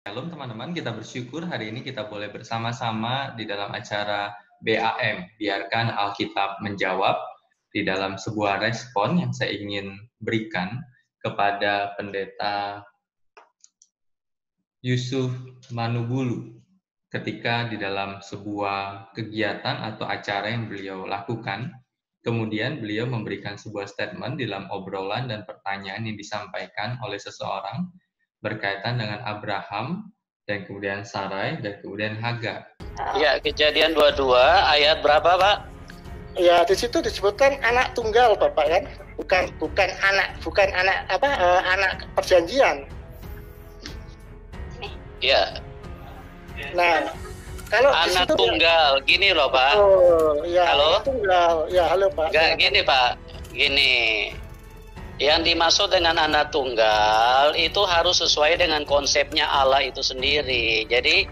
Shalom teman-teman, kita bersyukur hari ini kita boleh bersama-sama di dalam acara BAM, Biarkan Alkitab Menjawab, di dalam sebuah respon yang saya ingin berikan kepada Pendeta Yusuf Manubulu ketika di dalam sebuah kegiatan atau acara yang beliau lakukan. Kemudian beliau memberikan sebuah statement di dalam obrolan dan pertanyaan yang disampaikan oleh seseorang berkaitan dengan Abraham, dan kemudian Sarai, dan kemudian Hagar. Ya, Kejadian 22 ayat berapa, Pak? Ya, di situ disebutkan anak tunggal, Bapak, kan? Bukan anak perjanjian. Ya. Nah, kalau di Anak situ tunggal, gini loh, Pak. oh, ya, Halo? anak tunggal. Ya, halo, Pak. Enggak, gini, Pak. Gini. Yang dimaksud dengan anak tunggal itu harus sesuai dengan konsepnya Allah itu sendiri. Jadi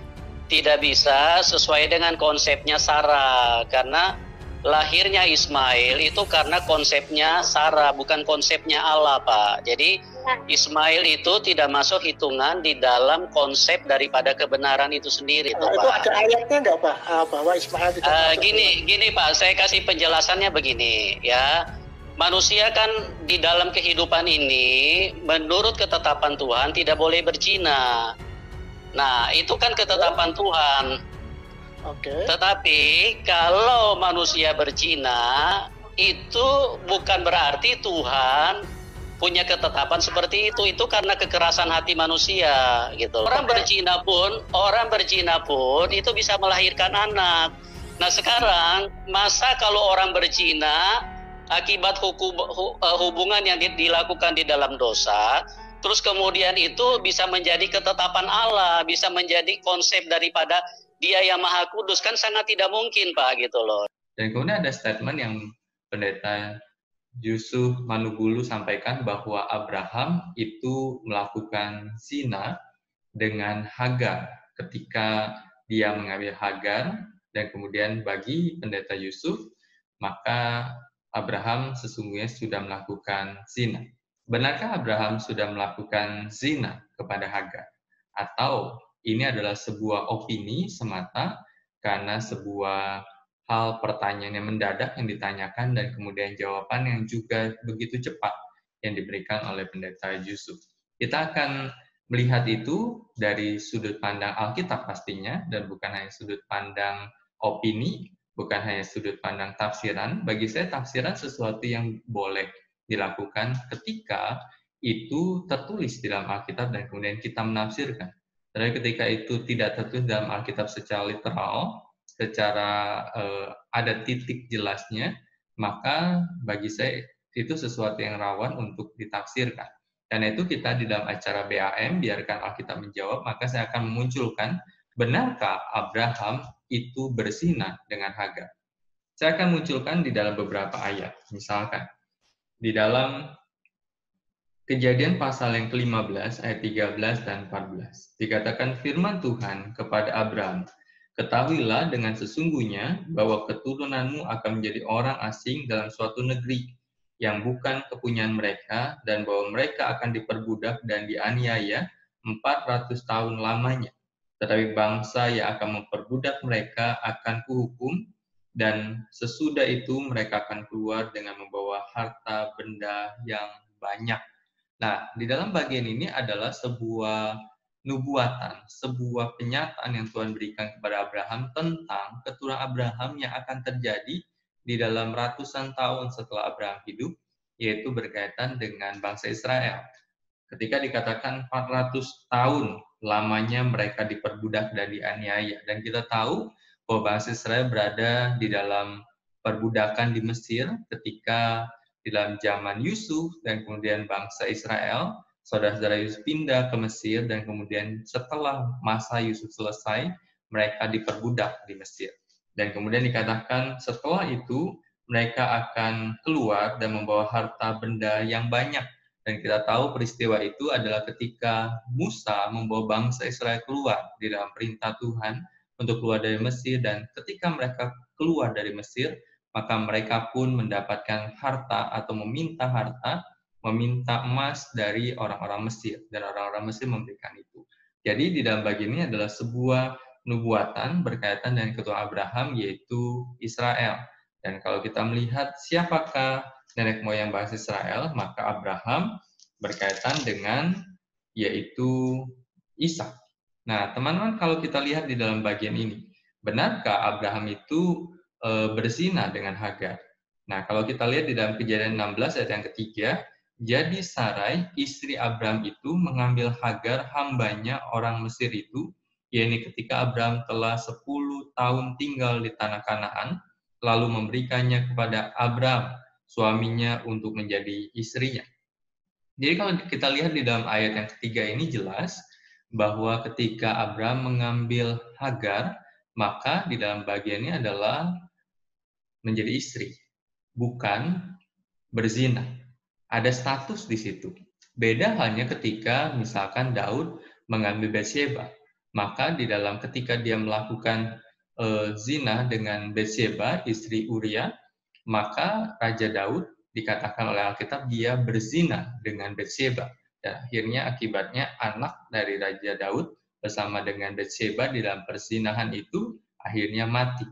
tidak bisa sesuai dengan konsepnya Sarah, karena lahirnya Ismail itu karena konsepnya Sarah, bukan konsepnya Allah, Pak. Jadi Ismail itu tidak masuk hitungan di dalam konsep daripada kebenaran itu sendiri, Itu Pak. ada ayatnya nggak, Pak? Bahwa Ismail tidak masuk. Gini, Pak, saya kasih penjelasannya begini, ya. Manusia kan di dalam kehidupan ini, menurut ketetapan Tuhan tidak boleh berzina. Nah, itu kan ketetapan Tuhan. Oke. Tetapi kalau manusia berzina, itu bukan berarti Tuhan punya ketetapan seperti itu. Itu karena kekerasan hati manusia, gitu. Orang berzina pun itu bisa melahirkan anak. Nah, sekarang masa kalau orang berzina akibat hubungan yang dilakukan di dalam dosa, terus kemudian itu bisa menjadi ketetapan Allah, bisa menjadi konsep daripada Dia yang Maha Kudus, kan sangat tidak mungkin, Pak, gitu loh. Dan kemudian ada statement yang Pendeta Yusuf Manubulu sampaikan bahwa Abraham itu melakukan zina dengan Hagar ketika dia mengambil Hagar, dan kemudian bagi Pendeta Yusuf, maka Abraham sesungguhnya sudah melakukan zina. Benarkah Abraham sudah melakukan zina kepada Hagar? Atau ini adalah sebuah opini semata karena sebuah hal pertanyaan yang mendadak yang ditanyakan dan kemudian jawaban yang juga begitu cepat yang diberikan oleh Pendeta Yusuf. Kita akan melihat itu dari sudut pandang Alkitab pastinya, dan bukan hanya sudut pandang opini, bukan hanya sudut pandang tafsiran. Bagi saya tafsiran sesuatu yang boleh dilakukan ketika itu tertulis di dalam Alkitab dan kemudian kita menafsirkan. Tapi ketika itu tidak tertulis dalam Alkitab secara literal, secara ada titik jelasnya, maka bagi saya itu sesuatu yang rawan untuk ditafsirkan. Karena itu kita di dalam acara BAM, Biarkan Alkitab Menjawab, maka saya akan memunculkan, benarkah Abraham itu berzina dengan Hagar? Saya akan munculkan di dalam beberapa ayat. Misalkan, di dalam Kejadian pasal yang ke-15, ayat 13 dan 14. Dikatakan firman Tuhan kepada Abraham, ketahuilah dengan sesungguhnya bahwa keturunanmu akan menjadi orang asing dalam suatu negeri yang bukan kepunyaan mereka, dan bahwa mereka akan diperbudak dan dianiaya 400 tahun lamanya. Tetapi bangsa yang akan memperbudak mereka akan kuhukum, dan sesudah itu mereka akan keluar dengan membawa harta benda yang banyak. Nah, di dalam bagian ini adalah sebuah nubuatan, sebuah penyataan yang Tuhan berikan kepada Abraham tentang keturunan Abraham yang akan terjadi di dalam ratusan tahun setelah Abraham hidup, yaitu berkaitan dengan bangsa Israel. Ketika dikatakan 400 tahun lamanya mereka diperbudak dan dianiaya, dan kita tahu bahwa bangsa Israel berada di dalam perbudakan di Mesir ketika di dalam zaman Yusuf, dan kemudian bangsa Israel, saudara-saudara Yusuf pindah ke Mesir, dan kemudian setelah masa Yusuf selesai, mereka diperbudak di Mesir. Dan kemudian dikatakan setelah itu, mereka akan keluar dan membawa harta benda yang banyak. Dan kita tahu peristiwa itu adalah ketika Musa membawa bangsa Israel keluar di dalam perintah Tuhan untuk keluar dari Mesir, dan ketika mereka keluar dari Mesir, maka mereka pun mendapatkan harta atau meminta harta, meminta emas dari orang-orang Mesir, dan orang-orang Mesir memberikan itu. Jadi di dalam bagian ini adalah sebuah nubuatan berkaitan dengan keturunan Abraham, yaitu Israel. Dan kalau kita melihat siapakah nenek moyang bangsa Israel, maka Abraham berkaitan dengan yaitu Ishak. Nah, teman-teman, kalau kita lihat di dalam bagian ini, benarkah Abraham itu berzina dengan Hagar? Nah, kalau kita lihat di dalam Kejadian 16 ayat yang ketiga, jadi Sarai, istri Abraham itu mengambil Hagar, hambanya orang Mesir itu, yakni ketika Abraham telah 10 tahun tinggal di tanah Kanaan, lalu memberikannya kepada Abraham, suaminya, untuk menjadi istrinya. Jadi kalau kita lihat di dalam ayat yang ketiga ini jelas bahwa ketika Abraham mengambil Hagar, maka di dalam bagian ini adalah menjadi istri, bukan berzina. Ada status di situ. Beda halnya ketika misalkan Daud mengambil Batsheba, maka di dalam ketika dia melakukan zina dengan Batsheba, istri Uria, maka Raja Daud dikatakan oleh Alkitab dia berzina dengan Batsheba. Dan akhirnya akibatnya anak dari Raja Daud bersama dengan Batsheba di dalam perzinahan itu akhirnya mati.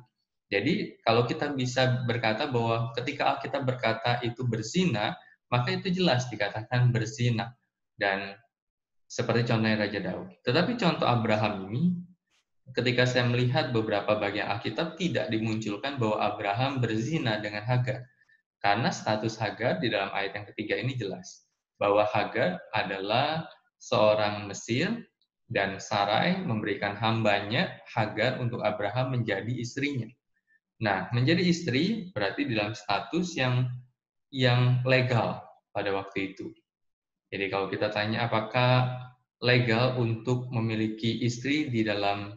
Jadi kalau kita bisa berkata bahwa ketika Alkitab berkata itu berzina, maka itu jelas dikatakan berzina. Dan seperti contohnya Raja Daud. Tetapi contoh Abraham ini, ketika saya melihat beberapa bagian Alkitab tidak dimunculkan bahwa Abraham berzina dengan Hagar. Karena status Hagar di dalam ayat yang ketiga ini jelas. Bahwa Hagar adalah seorang Mesir dan Sarai memberikan hambanya Hagar untuk Abraham menjadi istrinya. Nah, menjadi istri berarti di dalam status yang legal pada waktu itu. Jadi kalau kita tanya apakah legal untuk memiliki istri di dalam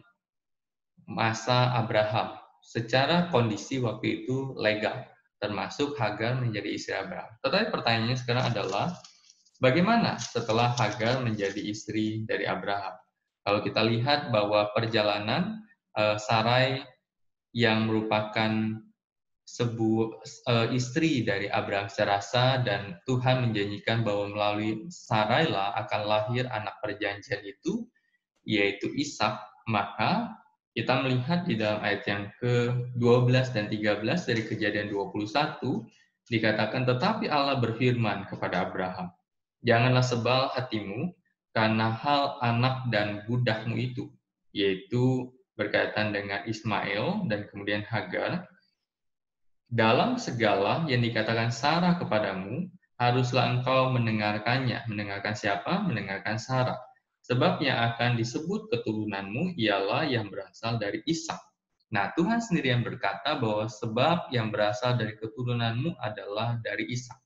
masa Abraham, secara kondisi waktu itu legal, termasuk Hagar menjadi istri Abraham. Tetapi pertanyaannya sekarang adalah, bagaimana setelah Hagar menjadi istri dari Abraham? Kalau kita lihat bahwa perjalanan Sarai yang merupakan sebuah istri dari Abraham secara sah, dan Tuhan menjanjikan bahwa melalui Sarai lah akan lahir anak perjanjian itu, yaitu Ishak, maka kita melihat di dalam ayat yang ke-12 dan 13 dari Kejadian 21, dikatakan, tetapi Allah berfirman kepada Abraham, janganlah sebal hatimu karena hal anak dan budakmu itu, yaitu berkaitan dengan Ismail dan kemudian Hagar. Dalam segala yang dikatakan Sarah kepadamu, haruslah engkau mendengarkannya. Mendengarkan siapa? Mendengarkan Sarah. Sebab yang akan disebut keturunanmu ialah yang berasal dari Ishak. Nah, Tuhan sendiri yang berkata bahwa sebab yang berasal dari keturunanmu adalah dari Ishak.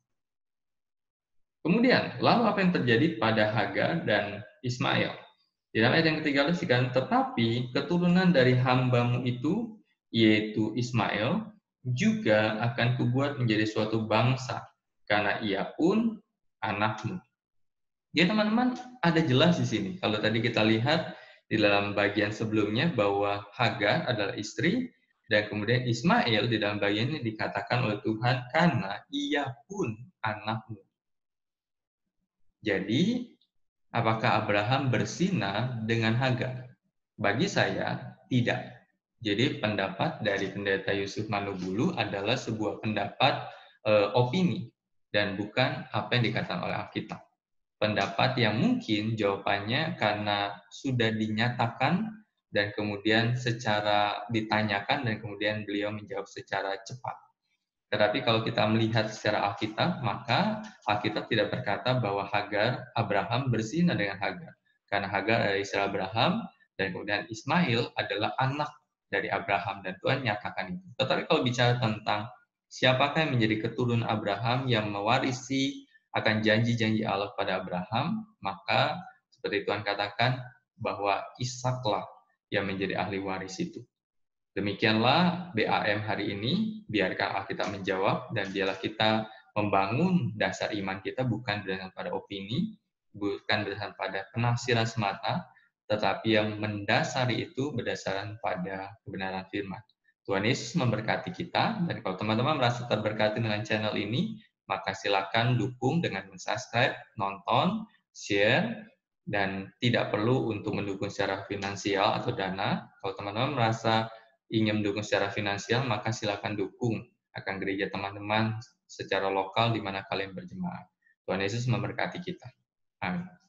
Kemudian, lalu apa yang terjadi pada Hagar dan Ismail? Di dalam ayat yang ketiga dikatakan, tetapi keturunan dari hambamu itu, yaitu Ismail, juga akan kubuat menjadi suatu bangsa, karena ia pun anakmu. Ya teman-teman, ada jelas di sini. Kalau tadi kita lihat di dalam bagian sebelumnya bahwa Hagar adalah istri, dan kemudian Ismail di dalam bagian ini dikatakan oleh Tuhan, karena ia pun anakmu. Jadi, apakah Abraham berzina dengan Hagar? Bagi saya, tidak. Jadi pendapat dari Pendeta Yusuf Manubulu adalah sebuah pendapat opini dan bukan apa yang dikatakan oleh Alkitab. Pendapat yang mungkin jawabannya karena sudah dinyatakan dan kemudian secara ditanyakan dan kemudian beliau menjawab secara cepat. Tetapi kalau kita melihat secara Alkitab, maka Alkitab tidak berkata bahwa Abraham berzina dengan Hagar. Karena Hagar adalah istri Abraham dan kemudian Ismail adalah anak dari Abraham, dan Tuhan nyatakan itu. Tetapi kalau bicara tentang siapakah yang menjadi keturunan Abraham yang mewarisi akan janji-janji Allah pada Abraham, maka seperti Tuhan katakan bahwa Ishaklah yang menjadi ahli waris itu. Demikianlah BAM hari ini, biarkan Alkitab menjawab, dan biarlah kita membangun dasar iman kita bukan berdasarkan pada opini, bukan berdasarkan pada penafsiran semata, tetapi yang mendasari itu berdasarkan pada kebenaran firman. Tuhan Yesus memberkati kita, dan kalau teman-teman merasa terberkati dengan channel ini, maka silakan dukung dengan subscribe, nonton, share, dan tidak perlu untuk mendukung secara finansial atau dana. Kalau teman-teman merasa ingin mendukung secara finansial, maka silakan dukung akan gereja teman-teman secara lokal di mana kalian berjemaat. Tuhan Yesus memberkati kita. Amin.